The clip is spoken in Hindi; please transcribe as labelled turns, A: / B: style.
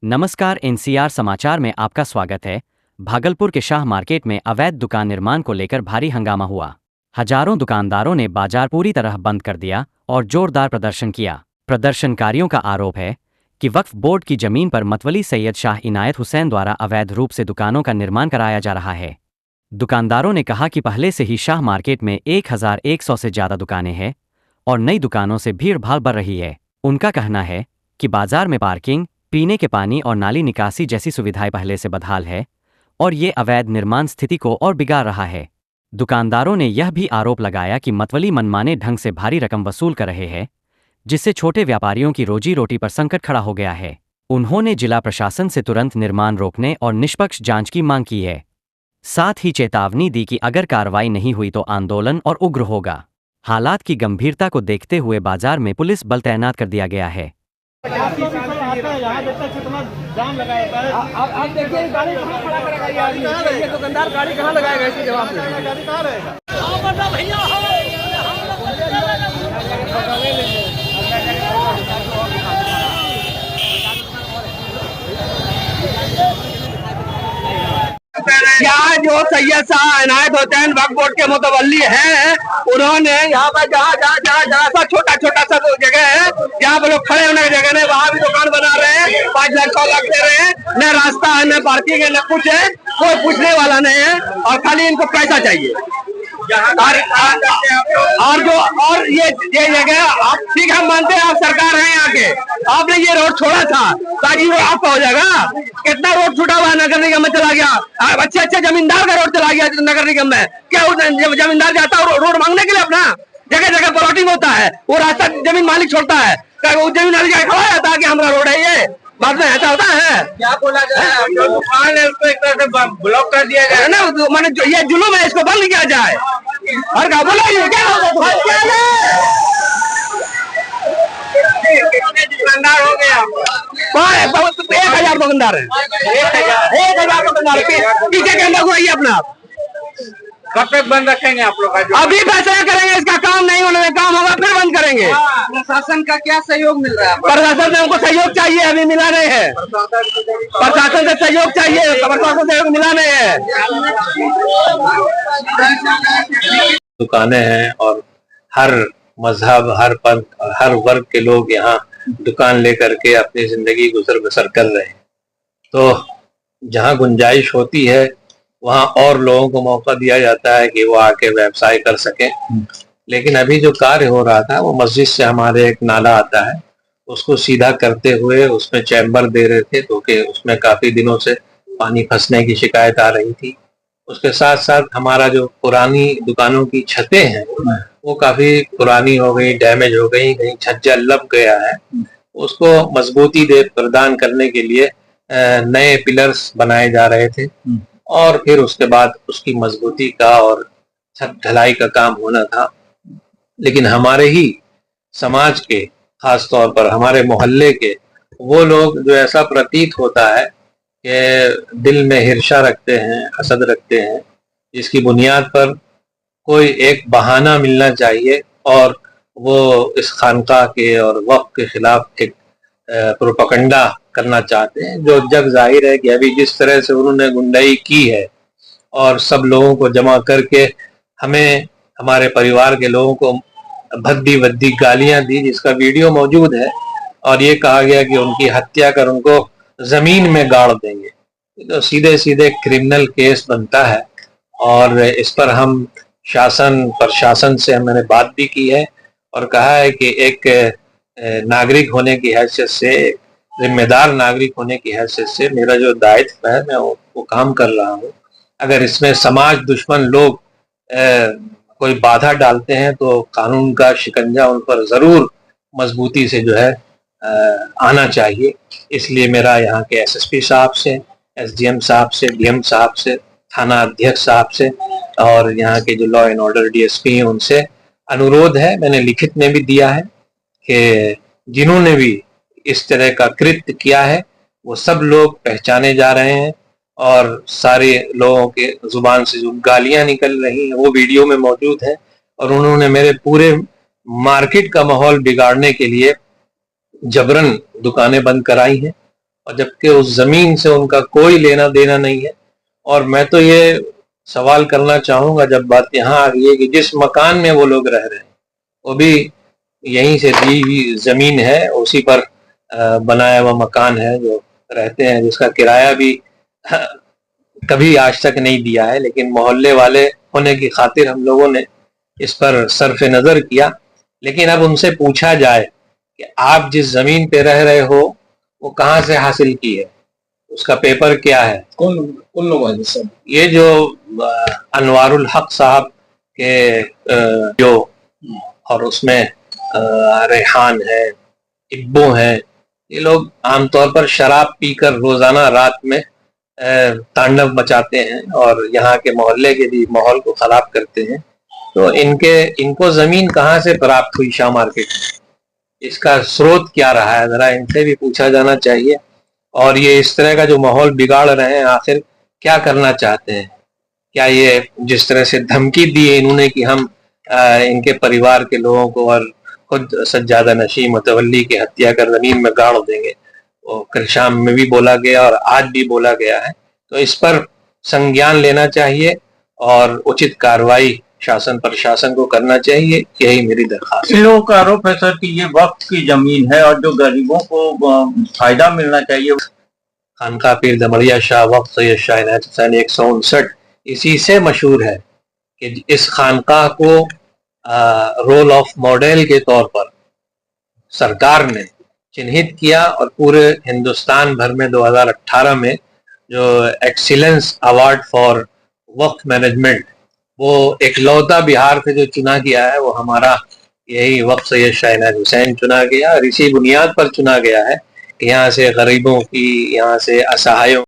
A: नमस्कार, एनसीआर समाचार में आपका स्वागत है। भागलपुर के शाह मार्केट में अवैध दुकान निर्माण को लेकर भारी हंगामा हुआ। हजारों दुकानदारों ने बाजार पूरी तरह बंद कर दिया और जोरदार प्रदर्शन किया। प्रदर्शनकारियों का आरोप है कि वक्फ बोर्ड की जमीन पर मतवली सैयद शाह इनायत हुसैन द्वारा अवैध रूप से दुकानों का निर्माण कराया जा रहा है। दुकानदारों ने कहा कि पहले से ही शाह मार्केट में 1100 से ज्यादा दुकानें हैं और नई दुकानों से भीड़ भाड़ बढ़ रही है। उनका कहना है कि बाजार में पार्किंग, पीने के पानी और नाली निकासी जैसी सुविधाएं पहले से बदहाल है और ये अवैध निर्माण स्थिति को और बिगाड़ रहा है। दुकानदारों ने यह भी आरोप लगाया कि मतवली मनमाने ढंग से भारी रकम वसूल कर रहे हैं, जिससे छोटे व्यापारियों की रोजी रोटी पर संकट खड़ा हो गया है। उन्होंने जिला प्रशासन से तुरंत निर्माण रोकने और निष्पक्ष जांच की मांग की है। साथ ही चेतावनी दी कि अगर कार्रवाई नहीं हुई तो आंदोलन और उग्र होगा। हालात की गंभीरता को देखते हुए बाजार में पुलिस बल तैनात कर दिया गया है।
B: यहाँ कितना जाम लगाया है। आप देखिए गाड़ी कहाँ खड़ा करेगा ये आदमी, ये दुकानदार गाड़ी कहाँ लगाएगा, इसके जवाब दीजिए। गाड़ी कहाँ रहेगा? यहाँ जो सैयद शाह इनायत हुसैन वक्फ बोर्ड के मुतवल्ली हैं, उन्होंने यहाँ पर जहाँ सा छोटा सा जगह है जहाँ पर लोग खड़े होने की जगह है, वहाँ भी दुकान बना रहे हैं। 5 लाख 6 लाख दे रहे हैं। न रास्ता है, न पार्किंग है, न कुछ है, कोई पूछने वाला नहीं है और खाली इनको पैसा चाहिए। और ये जगह आप ठीक हम मानते हैं, आप सरकार है यहाँ के, आपने ये रोड छोड़ा था ताकि वो आपका हो जाएगा। कितना रोड छूटा हुआ नगर निगम में चला गया, अच्छे जमींदार का रोड चला गया नगर निगम में। क्या जमींदार जाता है रोड मांगने के लिए? अपना जगह जगह प्लॉटिंग होता है, वो रास्ता जमीन मालिक छोड़ता है, वो जमीन मालिक खड़ा जाता है कि हमारा रोड है। ये बाद में ऐसा होता है? क्या बोला जाए, दुकान है उसको एक तरह से ब्लॉक कर दिया जाए ना, मैंने ये जुलूम है, इसको बंद किया जाए। और क्या बोला ये क्या दुकानदार हो गया? 1000 दुकानदार है, 1000 दुकानदार। पीछे के अंदर हुआ अपना कब तक बंद रखेंगे आप लोग? अभी फैसला करेंगे, इसका काम नहीं होने में काम होगा फिर बंद करेंगे। प्रशासन का क्या सहयोग मिल रहा है? प्रशासन से हमको सहयोग चाहिए, अभी मिला नहीं है। प्रशासन से सहयोग चाहिए, प्रशासन से सहयोग मिला नहीं है।
C: दुकानें हैं और हर मजहब, हर पंथ और हर वर्ग के लोग यहाँ दुकान लेकर के अपनी जिंदगी गुजर बसर कर रहे हैं। तो जहाँ गुंजाइश होती है वहाँ और लोगों को मौका दिया जाता है कि वो आके व्यवसाय कर सकें। लेकिन अभी जो कार्य हो रहा था वो मस्जिद से हमारे एक नाला आता है, उसको सीधा करते हुए उसमें चैम्बर दे रहे थे, क्योंकि उसमें काफी दिनों से पानी फंसने की शिकायत आ रही थी। उसके साथ साथ हमारा जो पुरानी दुकानों की छतें हैं वो काफी पुरानी हो गई, डैमेज हो गई, कहीं छज्जा लग गया है। उसको मजबूती प्रदान करने के लिए नए पिलर्स बनाए जा रहे थे और फिर उसके बाद उसकी मजबूती का और छत ढलाई का काम होना था। लेकिन हमारे ही समाज के, खास तौर पर हमारे मोहल्ले के वो लोग जो ऐसा प्रतीत होता है कि दिल में हिर्शा रखते हैं, हसद रखते हैं, जिसकी बुनियाद पर कोई एक बहाना मिलना चाहिए और वो इस खानका के और वक्त के खिलाफ एक प्रोपगंडा करना चाहते हैं, जो जग जाहिर है कि अभी जिस तरह से उन्होंने गुंडाई की है और सब लोगों को जमा करके हमें, हमारे परिवार के लोगों को भद्दी गालियां दी, जिसका वीडियो मौजूद है, और ये कहा गया कि उनकी हत्या कर उनको जमीन में गाड़ देंगे। तो सीधे सीधे क्रिमिनल केस बनता है और इस पर हम प्रशासन से मैंने बात भी की है और कहा है कि एक नागरिक होने की हैसियत से, जिम्मेदार नागरिक होने की हैसियत से मेरा जो दायित्व है मैं वो काम कर रहा हूँ। अगर इसमें समाज दुश्मन लोग कोई बाधा डालते हैं तो कानून का शिकंजा उन पर जरूर मजबूती से जो है आना चाहिए। इसलिए मेरा यहाँ के एसएसपी साहब से, एसडीएम साहब से, डीएम साहब से, थाना अध्यक्ष साहब से और यहाँ के जो लॉ एंड ऑर्डर डीएसपी हैं उनसे अनुरोध है, मैंने लिखित में भी दिया है कि जिन्होंने भी इस तरह का कृत्य किया है वो सब लोग पहचाने जा रहे हैं और सारे लोगों के जुबान से जो गालियां निकल रही हैं वो वीडियो में मौजूद है और उन्होंने मेरे पूरे मार्केट का माहौल बिगाड़ने के लिए जबरन दुकानें बंद कराई हैं और जबकि उस जमीन से उनका कोई लेना देना नहीं है। और मैं तो ये सवाल करना चाहूंगा, जब बात यहाँ आ गई है कि जिस मकान में वो लोग रह रहे हैं वो भी यहीं से दी हुई जमीन है, उसी पर बनाया हुआ मकान है जो रहते हैं, जिसका किराया भी कभी आज तक नहीं दिया है, लेकिन मोहल्ले वाले होने की खातिर हम लोगों ने इस पर सर्फ नजर किया। लेकिन अब उनसे पूछा जाए कि आप जिस जमीन पे रह रहे हो वो कहाँ से हासिल की है, उसका पेपर क्या है,
B: कौन लोग हैं सब?
C: ये जो अनवारुल हक साहब के जो, और उसमें रेहान है, इब्बो है, ये लोग आमतौर पर शराब पीकर रोजाना रात में तांडव मचाते हैं और यहाँ के मोहल्ले के भी माहौल को खराब करते हैं। तो इनको जमीन कहाँ से प्राप्त हुई शाह मार्केट में, इसका स्रोत क्या रहा है, जरा इनसे भी पूछा जाना चाहिए। और ये इस तरह का जो माहौल बिगाड़ रहे हैं, आखिर क्या करना चाहते हैं? क्या ये जिस तरह से धमकी दी है इन्होंने कि हम इनके परिवार के लोगों को और खुद सज्जादा नशीं मुतवल्ली की हत्या कर जमीन में गाड़ देंगे, वो कल शाम में भी बोला गया और आज भी बोला गया है। तो इस पर संज्ञान लेना चाहिए और उचित कार्रवाई शासन प्रशासन को करना चाहिए, यही मेरी दरख्वास्त है।
D: इन लोगों का आरोप है सर कि ये वक्त की जमीन है और जो गरीबों को फायदा मिलना चाहिए।
C: खानका पीर दमड़िया शाह वक्त सैयद शाह इनायत हुसैन 159 इसी से मशहूर है कि इस खानकाह को रोल ऑफ मॉडल के तौर पर सरकार ने चिन्हित किया और पूरे हिंदुस्तान भर में 2018 में जो एक्सीलेंस अवार्ड फॉर वक्त मैनेजमेंट, वो एकलौता बिहार से जो चुना गया है वो हमारा यही वक्त सैयद शाह इनायत हुसैन चुना गया। और इसी बुनियाद पर चुना गया है कि यहाँ से गरीबों की, यहाँ से असहायों